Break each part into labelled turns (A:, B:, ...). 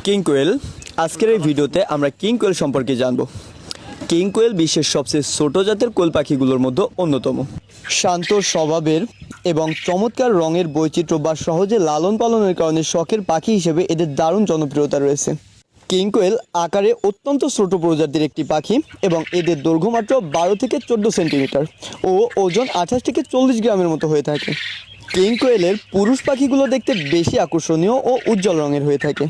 A: King কোয়েল। আজকের এই ভিডিওতে আমরা কিং কোয়েল সম্পর্কে জানব। কিং কোয়েল বিশ্বের সবচেয়ে ছোট জাতের কোয়েল পাখিগুলোর মধ্যে অন্যতম। শান্ত স্বভাবের এবং চমৎকার রঙের বৈচিত্র্য বা সহজে লালন পালনের কারণে শখের পাখি হিসেবে এদের দারুণ জনপ্রিয়তা রয়েছে। কিং কোয়েল আকারে অত্যন্ত ছোট প্রজাতির একটি পাখি এবং এদের দৈর্ঘ্য মাত্র 12 থেকে 14 সেন্টিমিটার ও ওজন 28 থেকে 40 গ্রামের মতো হয়ে থাকে। কিং কোয়েলের পুরুষ পাখিগুলো দেখতে বেশি আকর্ষণীয় ও উজ্জ্বল রঙের হয়ে থাকে।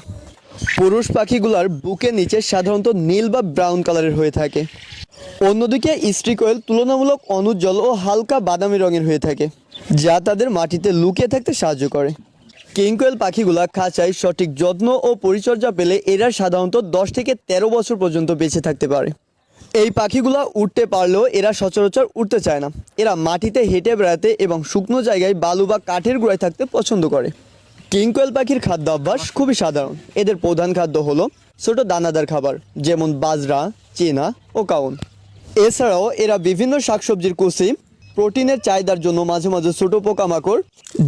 A: পুরুষ পাখিগুলোর বুকের নিচে সাধারণত নীল বা ব্রাউন কালারের হয়ে থাকে। অন্যদিকে স্ত্রী কোয়েল তুলনামূলক অনুজ্জ্বল ও হালকা বাদামি রঙের হয়ে থাকে, যা তাদের মাটিতে লুকিয়ে থাকতে সাহায্য করে। কিং কোয়েল পাখিগুলা খাঁচায় সঠিক যত্ন ও পরিচর্যা পেলে এরা সাধারণত 10 থেকে 13 বছর পর্যন্ত বেঁচে থাকতে পারে। এই পাখিগুলা উঠতে পারলেও এরা সচরাচর উঠতে চায় না। এরা মাটিতে হেঁটে বেড়াতে এবং শুকনো জায়গায় বালু বা কাঠের গুঁড়ায় থাকতে পছন্দ করে। কিং কোয়েল পাখির খাদ্য অভ্যাস খুবই সাধারণ। এদের প্রধান খাদ্য হলো ছোট দানাদার খাবার, যেমন বাজরা, চেনা ও কাউন। এছাড়াও এরা বিভিন্ন শাকসবজির কুচি, প্রোটিনের চাহিদার জন্য মাঝে মাঝে ছোট পোকামাকড়,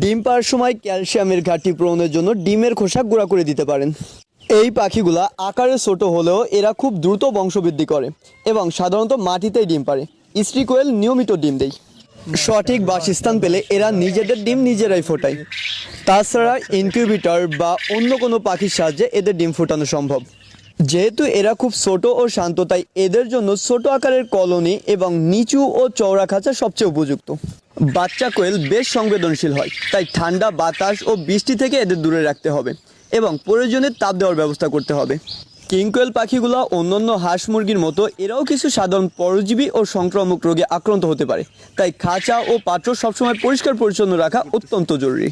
A: ডিম পাড়ার সময় ক্যালসিয়ামের ঘাটতি পূরণের জন্য ডিমের খোসা গুঁড়া করে দিতে পারেন। এই পাখিগুলা আকারে ছোট হলেও এরা খুব দ্রুত বংশবৃদ্ধি করে এবং সাধারণত মাটিতেই ডিম পাড়ে। স্ত্রী কোয়েল নিয়মিত ডিম দেয়। সঠিক বাসস্থান পেলে এরা নিজেদের ডিম নিজেরাই ফোটায়। তাছাড়া ইনকিউবেটর বা অন্য কোনো পাখির সাহায্যে এদের ডিম ফোটানো সম্ভব। যেহেতু এরা খুব ছোট ও শান্ত, তাই এদের জন্য ছোট আকারের কলোনি এবং নিচু ও চওড়া খাঁচা সবচেয়ে উপযুক্ত। বাচ্চা কোয়েল বেশ সংবেদনশীল হয়, তাই ঠান্ডা, বাতাস ও বৃষ্টি থেকে এদের দূরে রাখতে হবে এবং প্রয়োজনে তাপ দেওয়ার ব্যবস্থা করতে হবে। কিং কোয়েল পাখিগুলো অন্যান্য হাঁস মুরগির মতো এরাও কিছু সাধারণ পরজীবী ও সংক্রামক রোগে আক্রান্ত হতে পারে, তাই খাঁচা ও পাত্র সবসময় পরিষ্কার পরিচ্ছন্ন রাখা অত্যন্ত জরুরি।